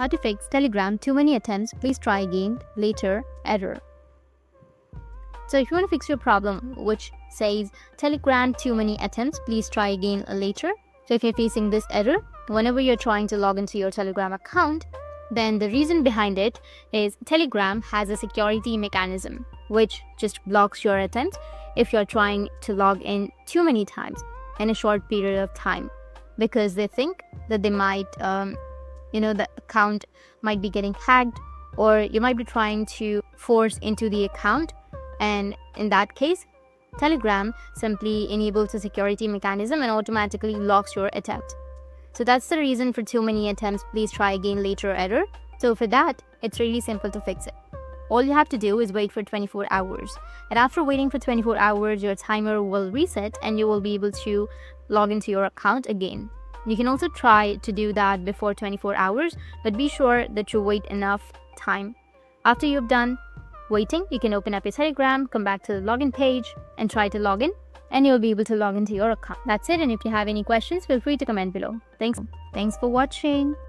How to fix Telegram too many attempts, please try again later error. So if you want to fix your problem which says Telegram too many attempts, please try again later. So if you're facing this error, whenever you're trying to log into your Telegram account, then the reason behind it is Telegram has a security mechanism which just blocks your attempts if you're trying to log in too many times in a short period of time, because they think that they might the account might be getting hacked, or you might be trying to force into the account, and in that case Telegram simply enables a security mechanism and automatically locks your attempt. So that's the reason for too many attempts, please try again later error. So for that, it's really simple to fix it. All you have to do is wait for 24 hours, and after waiting for 24 hours your timer will reset and you will be able to log into your account again. You can also try to do that before 24 hours, but be sure that you wait enough time. After you've done waiting, you can open up your Telegram, come back to the login page and try to log in, and you'll be able to log into your account. That's it, and if you have any questions, feel free to comment below. Thanks for watching.